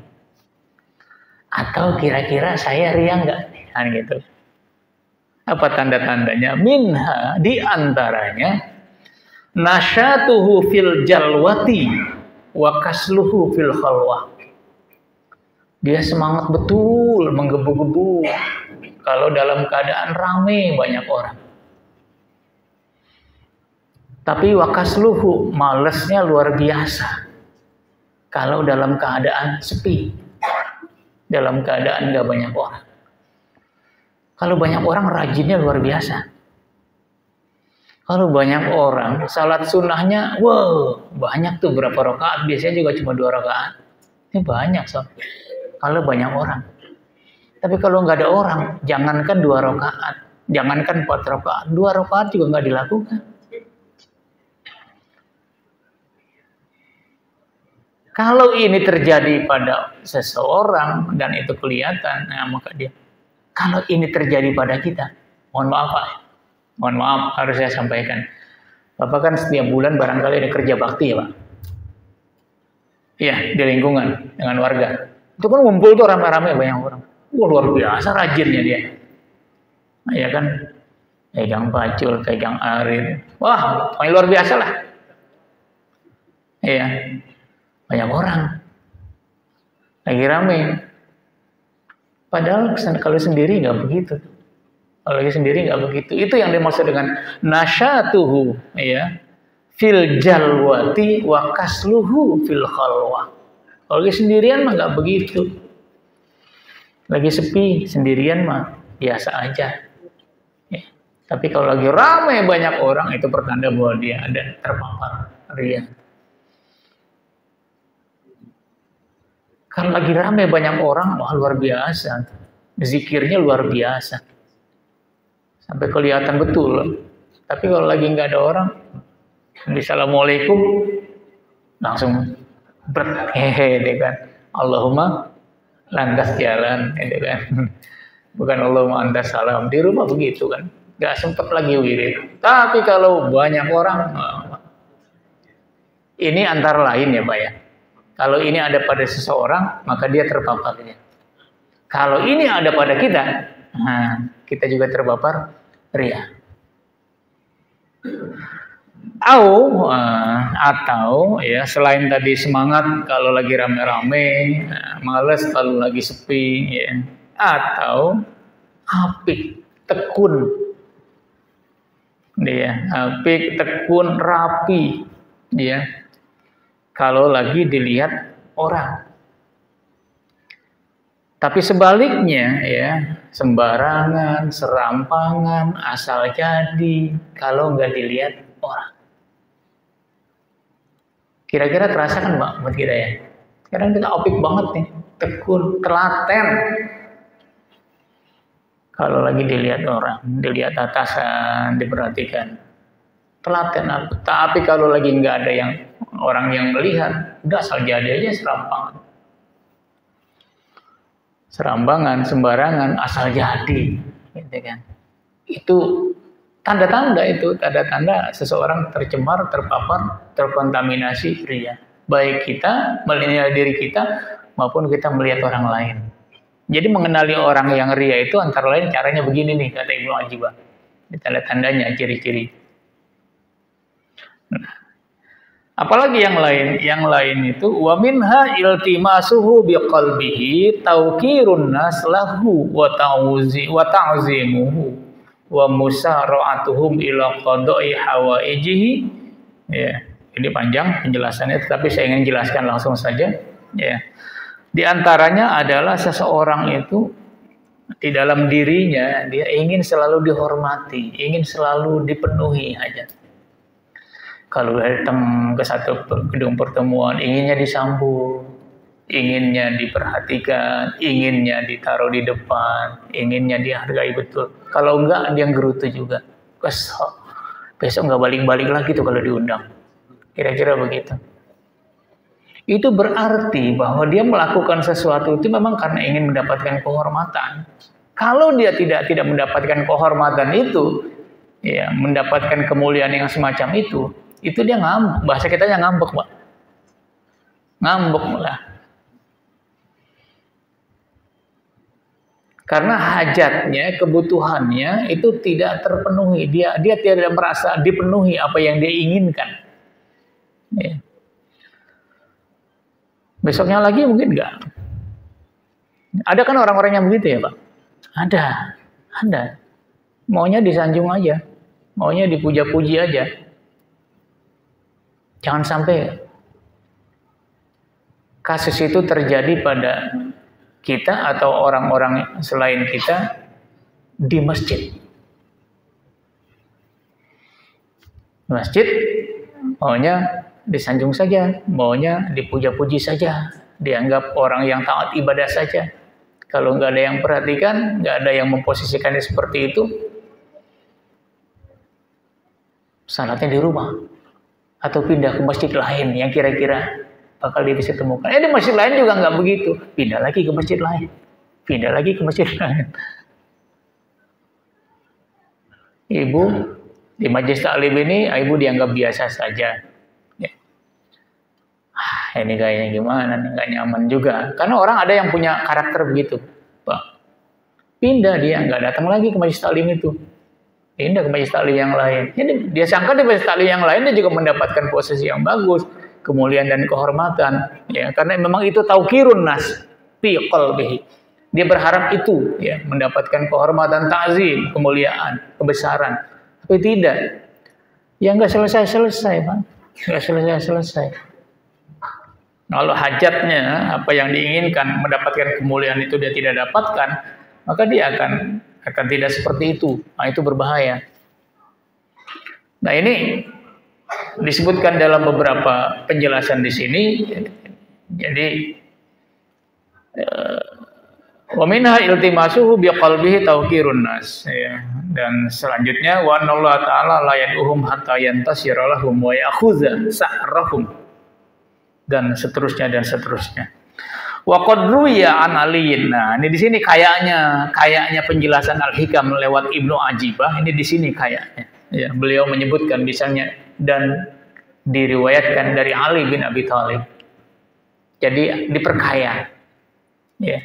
Atau kira-kira saya ria nggak nih? Kan gitu. Apa tanda-tandanya? Minha, di antaranya nasyatuhu fil jalwati wa kasluhu fil khalwah. Dia semangat betul, menggebu-gebu kalau dalam keadaan ramai banyak orang. Tapi wa kasluhu, malesnya luar biasa kalau dalam keadaan sepi, dalam keadaan nggak banyak orang. Kalau banyak orang rajinnya luar biasa. Kalau banyak orang, salat sunnahnya, wow, banyak tuh berapa rakaat. Biasanya juga cuma 2 rakaat. Ini banyak, sob. Kalau banyak orang. Tapi kalau nggak ada orang, jangankan 2 rakaat, jangankan 4 rakaat, 2 rakaat juga nggak dilakukan. Kalau ini terjadi pada seseorang dan itu kelihatan, nah maka dia. Kalau ini terjadi pada kita, mohon maaf Pak, mohon maaf harus saya sampaikan. Bapak kan setiap bulan barangkali ada kerja bakti ya Pak? Iya, di lingkungan dengan warga. Itu kan ngumpul tuh rame-rame banyak orang. Wah luar biasa rajinnya dia. Nah, ya kan, pegang pacul, pegang arit. Wah, luar biasa lah. Iya. Banyak orang lagi rame, padahal kalau sendiri nggak begitu. Kalau lagi sendiri nggak begitu. Itu yang dimaksud dengan nasyatuhu, ya, fil jalwati wa kasluhu fil khalwah. Kalau lagi sendirian mah nggak begitu. Lagi sepi sendirian mah biasa aja. Ya. Tapi kalau lagi ramai banyak orang, itu pertanda bahwa dia ada terpapar ria. Kalau lagi ramai banyak orang, wah luar biasa. Zikirnya luar biasa. Sampai kelihatan betul. Tapi kalau lagi nggak ada orang, Assalamualaikum, langsung berhehe, kan. Allahumma lantas jalan, gitu kan. Bukan Allahumma antas salam. Di rumah begitu kan. Nggak sempat lagi wirid. Tapi kalau banyak orang, ini antara lain ya Pak ya. Kalau ini ada pada seseorang, maka dia terpaparnya. Kalau ini ada pada kita, nah, kita juga terpapar ria. Atau ya selain tadi semangat kalau lagi rame-rame, males kalau lagi sepi, ya. Atau apik, tekun, dia apik, tekun, rapi, ya. Kalau lagi dilihat orang. Tapi sebaliknya ya, sembarangan, serampangan, asal jadi kalau nggak dilihat orang. Kira-kira terasa kan Mbak buat kita ya? Kadang kita opik banget nih, tekun, telaten. Kalau lagi dilihat orang, dilihat atasan, diperhatikan. Telaten. Tapi kalau lagi nggak ada yang orang yang melihat, udah asal jadi aja serampangan. Serambangan, sembarangan, asal jadi, gitu kan. Itu tanda-tanda seseorang tercemar, terpapar, terkontaminasi ria. Baik kita menilai diri kita maupun kita melihat orang lain. Jadi mengenali orang yang ria itu antara lain caranya begini nih, kata Ibnu Ajibah. Tanda-tandanya, ciri-ciri. Nah, apalagi yang lain? Yang lain itu wa minha iltimasuhu biqalbihi tawqirun nas lahu wa ta'zimuhu wa musara'atuhum ila qada'i hawaijihi. Ya, ini panjang penjelasannya tetapi saya ingin jelaskan langsung saja, ya. Di antaranya adalah seseorang itu di dalam dirinya dia ingin selalu dihormati, ingin selalu dipenuhi hajat. Kalau datang ke satu gedung pertemuan, inginnya disambut, inginnya diperhatikan, inginnya ditaruh di depan, inginnya dihargai betul. Kalau enggak, dia gerutu juga. Kesel. Besok enggak balik-balik lagi tuh kalau diundang. Kira-kira begitu. Itu berarti bahwa dia melakukan sesuatu itu memang karena ingin mendapatkan kehormatan. Kalau dia tidak mendapatkan kehormatan itu, ya mendapatkan kemuliaan yang semacam itu dia ngambek. Bahasa kita yang ngambek, Pak. Ngambek lah. Karena hajatnya, kebutuhannya itu tidak terpenuhi. Dia tidak merasa dipenuhi apa yang dia inginkan. Ya. Besoknya lagi mungkin enggak. Ada kan orang-orang yang begitu ya, Pak? Ada. Maunya disanjung aja. Maunya dipuja-puji aja. Jangan sampai kasus itu terjadi pada kita atau orang-orang selain kita di masjid. Masjid maunya disanjung saja, maunya dipuja-puji saja, dianggap orang yang taat ibadah saja. Kalau nggak ada yang perhatikan, nggak ada yang memposisikannya seperti itu, salatnya di rumah atau pindah ke masjid lain yang kira-kira bakal dia bisa temukan. Di masjid lain juga nggak begitu, pindah lagi ke masjid lain, pindah lagi ke masjid lain. Ibu di majelis taklim ini, ibu dianggap biasa saja. Ya. Ini kayaknya gimana nih, nggak nyaman juga. Karena orang ada yang punya karakter begitu, Pak. Pindah dia, nggak datang lagi ke majelis taklim itu. Pindah ke majelis taklim yang lain. Jadi dia sangka di majelis taklim yang lain dia juga mendapatkan posisi yang bagus, kemuliaan dan kehormatan. Ya, karena memang itu taukirun nas fi qalbihi. Dia berharap itu, ya, mendapatkan kehormatan, ta'zim, kemuliaan, kebesaran. Tapi tidak. Ya nggak selesai-selesai, Pak. Nggak selesai-selesai. Kalau hajatnya, apa yang diinginkan, mendapatkan kemuliaan itu dia tidak dapatkan, maka dia akan tidak seperti itu. Nah, itu berbahaya. Nah, ini disebutkan dalam beberapa penjelasan di sini. Jadi wa minha iltimasuhu biqalbihi tawqirun nas, ya. Dan selanjutnya wa anallahu ta'ala la yad'uhum hatta yantasira lahum wa ya'khudha sa'rahum, dan seterusnya dan seterusnya. Wa qad ruya an aliyin. Nah, ini di sini kayaknya penjelasan Al-Hikam lewat Ibnu Ajibah ini di sini kayaknya. Ya, beliau menyebutkan misalnya dan diriwayatkan dari Ali bin Abi Thalib. Jadi diperkaya. Ya.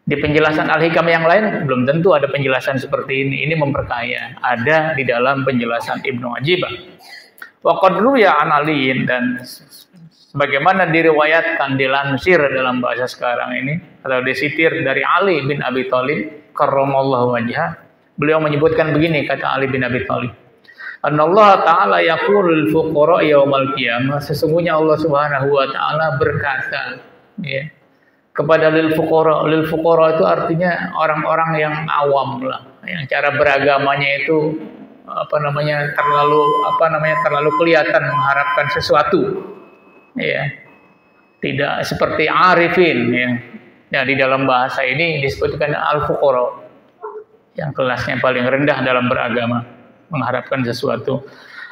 Di penjelasan Al-Hikam yang lain belum tentu ada penjelasan seperti ini. Ini memperkaya. Ada di dalam penjelasan Ibnu Ajibah. Wa qad ruya an aliyin, dan sebagaimana diriwayatkan, dilansir dalam bahasa sekarang ini atau disitir dari Ali bin Abi Thalib karramallahu wajhah, beliau menyebutkan begini, kata Ali bin Abi Thalib, Anallahu ta'ala yaqulu lil fuqara yaumal qiyamah, sesungguhnya Allah Subhanahu wa taala berkata, ya, kepada lil fuqara itu artinya orang-orang yang awam lah, yang cara beragamanya itu terlalu kelihatan mengharapkan sesuatu. Ya, tidak seperti arifin, ya. Ya, di dalam bahasa ini disebutkan al-fuqara, yang kelasnya paling rendah dalam beragama, mengharapkan sesuatu.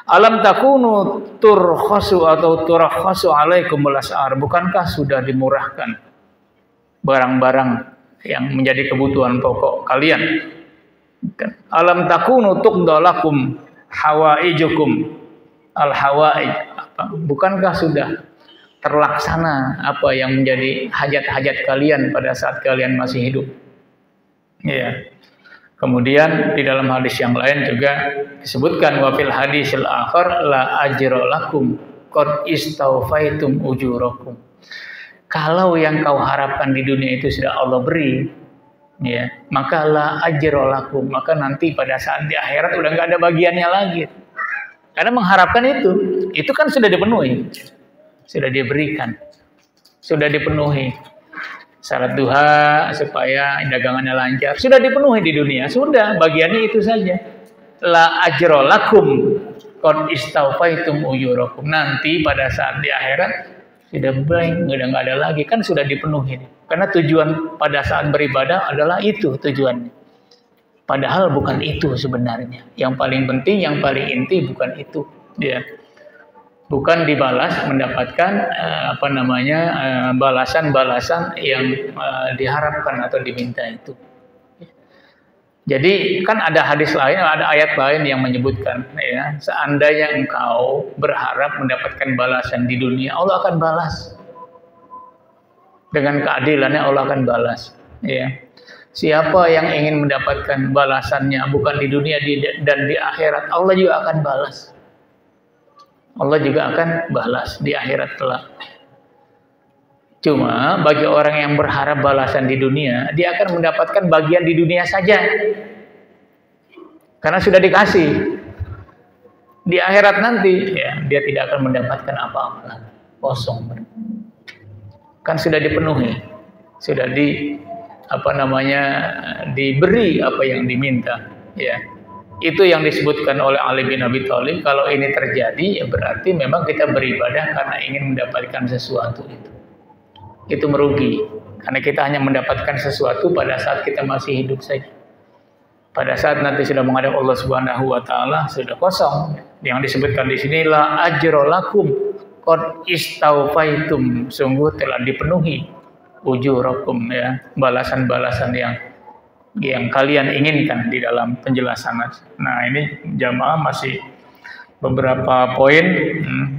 Alam takunu turkhasu atau turakhasu alaikumul as'ar, bukankah sudah dimurahkan barang-barang yang menjadi kebutuhan pokok kalian? Alam takunu tuqdalakum hawaijukum al-hawaij, bukankah sudah terlaksana apa yang menjadi hajat-hajat kalian pada saat kalian masih hidup? Ya. Kemudian di dalam hadis yang lain juga disebutkan wa fil hadisil akhar la ajra lakum qad istawfaitum ujurakum. Kalau yang kau harapkan di dunia itu sudah Allah beri, ya, maka la ajra lakum, maka nanti pada saat di akhirat udah nggak ada bagiannya lagi. Karena mengharapkan itu kan sudah dipenuhi. Sudah diberikan, sudah dipenuhi. Salat duha supaya dagangannya lancar, sudah dipenuhi di dunia, sudah bagiannya itu saja. La ajra lakum qad istawfaitum ujurakum, nanti pada saat di akhirat sudah blank, nggak ada lagi, kan sudah dipenuhi. Karena tujuan pada saat beribadah adalah itu tujuannya. Padahal bukan itu sebenarnya. Yang paling penting, yang paling inti bukan itu, ya. Bukan dibalas mendapatkan balasan-balasan yang diharapkan atau diminta itu. Jadi kan ada hadis lain, ada ayat lain yang menyebutkan, ya, seandainya engkau berharap mendapatkan balasan di dunia, Allah akan balas dengan keadilannya, Allah akan balas. Ya. Siapa yang ingin mendapatkan balasannya bukan di dunia dan di akhirat, Allah juga akan balas. Allah juga akan balas di akhirat kelak. Cuma bagi orang yang berharap balasan di dunia, dia akan mendapatkan bagian di dunia saja. Karena sudah dikasih. Di akhirat nanti, ya, dia tidak akan mendapatkan apa-apa. Kosong. Kan sudah dipenuhi. Sudah diberi apa yang diminta, ya. Itu yang disebutkan oleh Ali bin Abi Thalib. Kalau ini terjadi, ya berarti memang kita beribadah karena ingin mendapatkan sesuatu itu. Itu merugi, karena kita hanya mendapatkan sesuatu pada saat kita masih hidup saja. Pada saat nanti sudah menghadap Allah Subhanahu wa taala, sudah kosong. Yang disebutkan di sini, la ajra lakum qad istawfaitum, sungguh telah dipenuhi ujurakum, ya, balasan-balasan yang kalian inginkan di dalam penjelasan. Nah, ini jamaah masih beberapa poin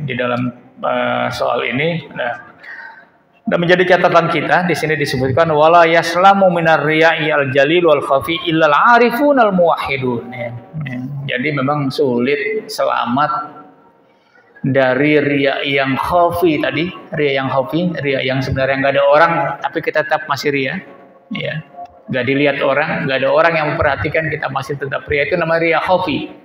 di dalam soal ini. Dan menjadi catatan kita di sini disebutkan wala yaslamu minar riya'i al-jalil wal khafi illa al-arifun al-muwahhidun. Jadi memang sulit selamat dari riya yang khafi tadi, riya yang sebenarnya nggak ada orang tapi kita tetap masih riya, ya, nggak dilihat orang, nggak ada orang yang memperhatikan kita masih tetap riya, itu namanya riya khafi.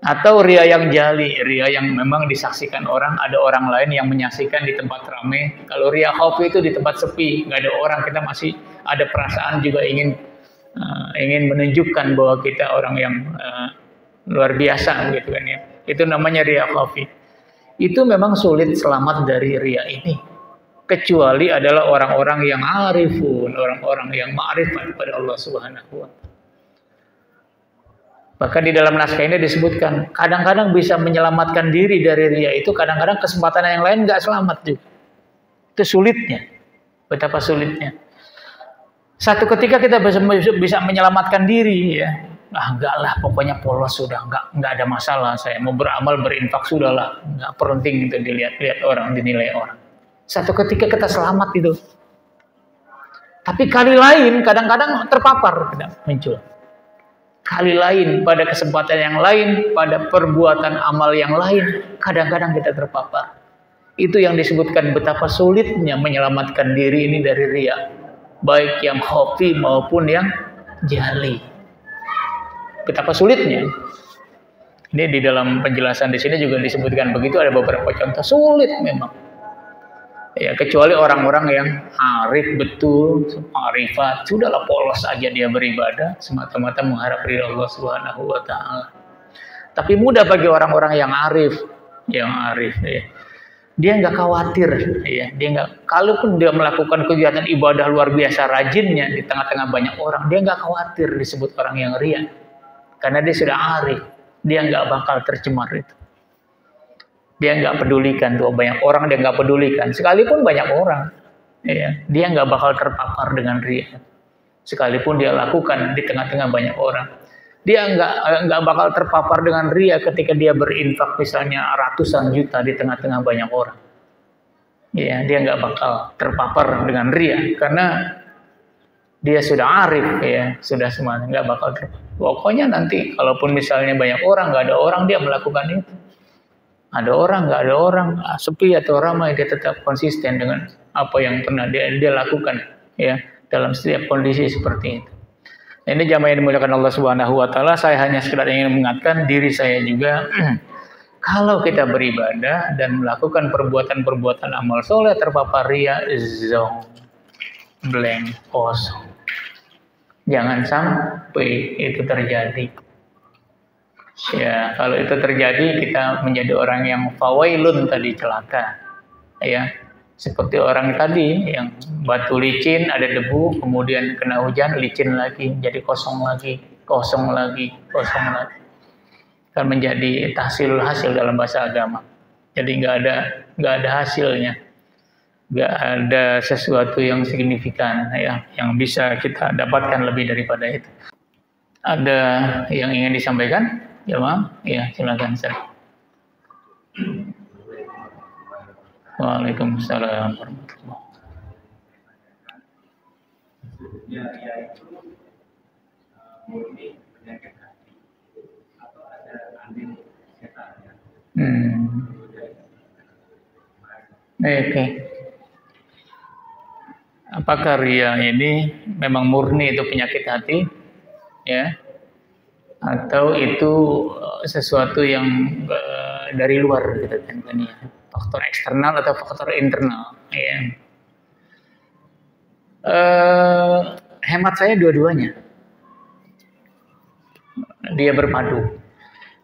Atau riya yang jali, riya yang memang disaksikan orang, ada orang lain yang menyaksikan di tempat ramai. Kalau riya khafi itu di tempat sepi, nggak ada orang, kita masih ada perasaan juga ingin menunjukkan bahwa kita orang yang luar biasa, gitu kan, ya. Itu namanya riya khafi. Itu memang sulit selamat dari riya ini. Kecuali adalah orang-orang yang arifun, orang-orang yang ma'rifat pada Allah Subhanahu wa taala. Bahkan di dalam naskah ini disebutkan, kadang-kadang bisa menyelamatkan diri dari riya itu, kadang-kadang kesempatan yang lain nggak selamat juga. Itu sulitnya. Betapa sulitnya. Satu ketika kita bisa menyelamatkan diri, ya. Enggak lah, pokoknya polos sudah, enggak ada masalah, saya mau beramal berinfak sudahlah, enggak penting itu dilihat orang, dinilai orang. Satu ketika kita selamat itu. Tapi kali lain kadang-kadang terpapar, muncul. Kali lain pada kesempatan yang lain, pada perbuatan amal yang lain, kadang-kadang kita terpapar. Itu yang disebutkan betapa sulitnya menyelamatkan diri ini dari riya, baik yang khafi maupun yang jali. Betapa sulitnya. Ini di dalam penjelasan di sini juga disebutkan begitu, ada beberapa contoh sulit memang. Ya, kecuali orang-orang yang arif betul, ma'rifat, sudahlah polos aja dia beribadah semata-mata mengharap ridha Allah Subhanahu wa taala. Tapi mudah bagi orang-orang yang arif, ya. Dia nggak khawatir, ya. Dia nggak, kalaupun dia melakukan kegiatan ibadah luar biasa rajinnya di tengah-tengah banyak orang, dia nggak khawatir disebut orang yang riya. Karena dia sudah arif, dia nggak bakal tercemar itu. Dia nggak pedulikan tuh banyak orang, dia nggak pedulikan. Sekalipun banyak orang, ya, dia nggak bakal terpapar dengan riya. Sekalipun dia lakukan di tengah-tengah banyak orang, dia nggak bakal terpapar dengan riya ketika dia berinfak misalnya ratusan juta di tengah-tengah banyak orang. Ya, dia nggak bakal terpapar dengan riya karena dia sudah arif, ya, sudah semuanya nggak bakal terpapar. Pokoknya nanti kalaupun misalnya banyak orang, nggak ada orang, dia melakukan itu. Ada orang, nggak ada orang, sepi atau ramai, dia tetap konsisten dengan apa yang pernah dia lakukan, ya, dalam setiap kondisi seperti itu. Ini jamaah yang dimuliakan Allah Subhanahu wa taala, saya hanya sekedar ingin mengingatkan diri saya juga, kalau kita beribadah dan melakukan perbuatan-perbuatan amal soleh terpapar riya, zong, blank, kosong. Jangan sampai itu terjadi. Ya, kalau itu terjadi kita menjadi orang yang fawailun tadi, celaka. Ya, seperti orang tadi yang batu licin, ada debu, kemudian kena hujan, licin lagi, jadi kosong lagi. Kan menjadi tahsilul hasil dalam bahasa agama. Jadi nggak ada hasilnya. Nggak ada sesuatu yang signifikan, ya, yang bisa kita dapatkan lebih daripada itu. Ada yang ingin disampaikan? Ya, ya silakan. Waalaikumsalam warahmatullahi Oke. Apakah ria ini memang murni itu penyakit hati, ya, atau itu sesuatu yang dari luar gitu kan, ya, faktor eksternal atau faktor internal, ya. Hemat saya dua-duanya, dia berpadu.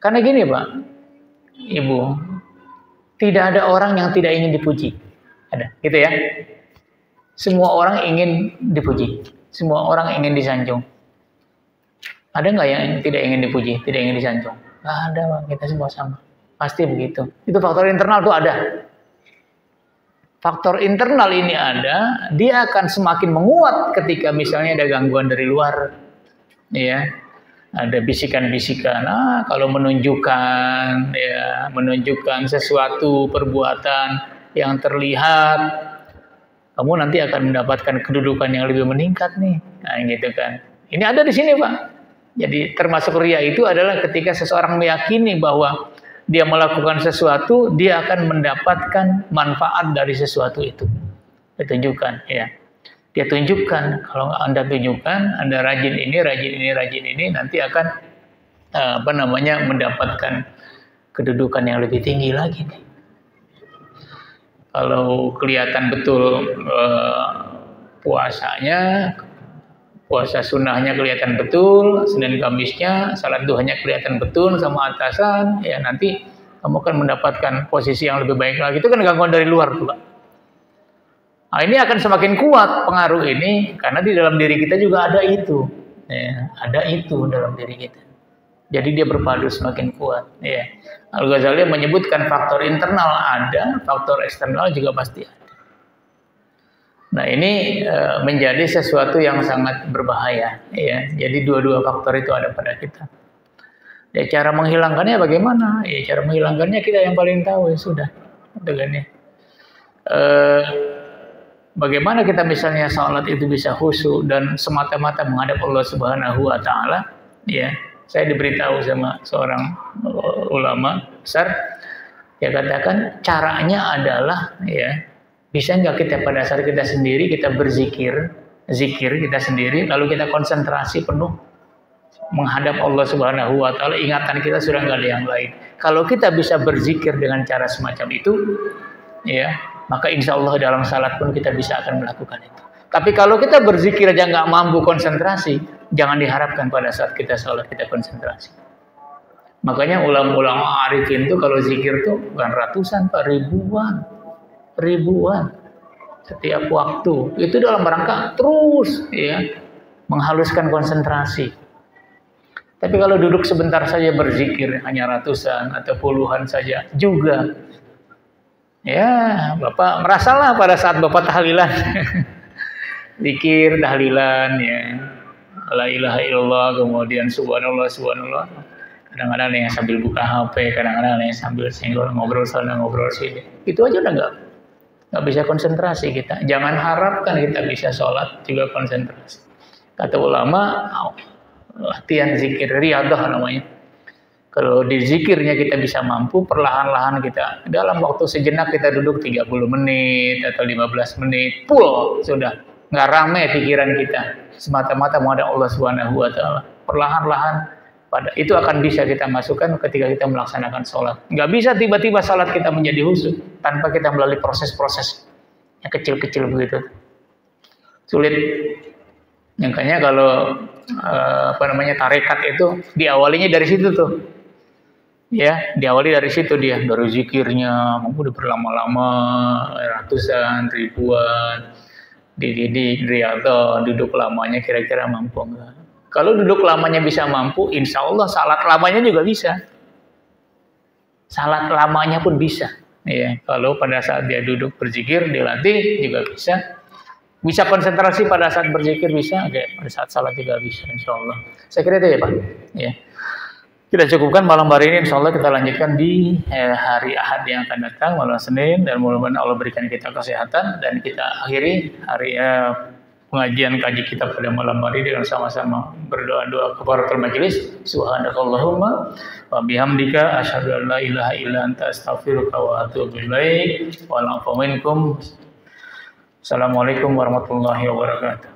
Karena gini Pak, Ibu, tidak ada orang yang tidak ingin dipuji, ada, gitu ya. Semua orang ingin dipuji, semua orang ingin disanjung. Ada nggak yang tidak ingin dipuji, tidak ingin disanjung? Nggak ada, Pak. Kita semua sama. Pasti begitu. Itu faktor internal tuh ada. Faktor internal ini ada, dia akan semakin menguat ketika misalnya ada gangguan dari luar, ya. Ada bisikan-bisikan, kalau menunjukkan, ya, menunjukkan sesuatu perbuatan yang terlihat, kamu nanti akan mendapatkan kedudukan yang lebih meningkat nih, nah gitu kan. Ini ada di sini Pak. Jadi termasuk ria itu adalah ketika seseorang meyakini bahwa dia melakukan sesuatu, dia akan mendapatkan manfaat dari sesuatu itu. Ditunjukkan, ya. Dia tunjukkan, kalau Anda tunjukkan, Anda rajin ini, nanti akan mendapatkan kedudukan yang lebih tinggi lagi nih. Kalau kelihatan betul puasanya, puasa sunnahnya kelihatan betul, Senin Kamisnya, salat duhanya kelihatan betul sama atasan, ya nanti kamu akan mendapatkan posisi yang lebih baik lagi. Itu kan gangguan dari luar tuh Pak. Nah, ini akan semakin kuat pengaruh ini karena di dalam diri kita juga ada itu, ya, ada itu dalam diri kita. Jadi dia berpadu semakin kuat. Ya. Al-Ghazali menyebutkan faktor internal ada, faktor eksternal juga pasti ada. Nah ini menjadi sesuatu yang sangat berbahaya. Ya. Jadi dua-dua faktor itu ada pada kita. Ya, cara menghilangkannya bagaimana? Ya, cara menghilangkannya kita yang paling tahu, ya sudah. Dengan ya. Bagaimana kita misalnya salat itu bisa khusyuk dan semata-mata menghadap Allah Subhanahu wa taala, ya. Saya diberitahu sama seorang ulama besar, dia katakan caranya adalah, ya, bisa nggak kita pada saat kita sendiri kita berzikir, zikir kita sendiri, lalu kita konsentrasi penuh menghadap Allah Subhanahu wa taala, ingatan kita sudah nggak ada yang lain. Kalau kita bisa berzikir dengan cara semacam itu, ya, maka insya Allah dalam salat pun kita bisa akan melakukan itu. Tapi kalau kita berzikir aja nggak mampu konsentrasi, jangan diharapkan pada saat kita salat kita konsentrasi. Makanya ulama-ulama arifin tuh kalau zikir tuh bukan ratusan, Pak, ribuan setiap waktu. Itu dalam rangka terus, ya, menghaluskan konsentrasi. Tapi kalau duduk sebentar saja berzikir hanya ratusan atau puluhan saja juga. Ya, Bapak merasalah pada saat Bapak tahlilan. Zikir, tahlilan, ya. La ilaha illallah, kemudian subhanallah, subhanallah. Kadang-kadang ada yang sambil buka HP, kadang-kadang ada yang sambil senggol, ngobrol sana, ngobrol sini. Itu aja udah nggak bisa konsentrasi kita. Jangan harapkan kita bisa sholat juga konsentrasi. Kata ulama, latihan zikir, riyadah namanya. Kalau di zikirnya kita bisa mampu, perlahan-lahan kita dalam waktu sejenak kita duduk 30 menit atau 15 menit, full sudah. Nggak ramai pikiran kita, semata-mata menghadap Allah Subhanahu wa taala. Perlahan-lahan itu akan bisa kita masukkan ketika kita melaksanakan sholat. Nggak bisa tiba-tiba sholat kita menjadi khusyuk tanpa kita melalui proses-proses yang kecil-kecil begitu. Sulit. Makanya kalau tarekat itu diawalinya dari situ tuh. Ya, diawali dari situ dia, dari zikirnya, udah berlama-lama, ratusan, ribuan, dididik, riyadhah, duduk lamanya kira-kira mampu enggak? Kalau duduk lamanya bisa mampu, insya Allah salat lamanya juga bisa. Salat lamanya pun bisa. Ya, kalau pada saat dia duduk berzikir, dilatih juga bisa. Bisa konsentrasi pada saat berzikir bisa, pada saat salat tidak bisa, insya Allah. Saya kira itu ya Pak. Ya. Kita cukupkan malam hari ini, insya Allah kita lanjutkan di hari Ahad yang akan datang, malam Senin, dan mudah-mudahan Allah berikan kita kesehatan, dan kita akhiri hari pengajian kaji kita pada malam hari dengan sama-sama berdoa-doa kafaratul majelis. Subhanakallahumma wa bihamdika asyhadu an la ilaha illa anta astaghfiruka wa atubu ilaik. Wa la'afu minkum. Assalamualaikum warahmatullahi wabarakatuh.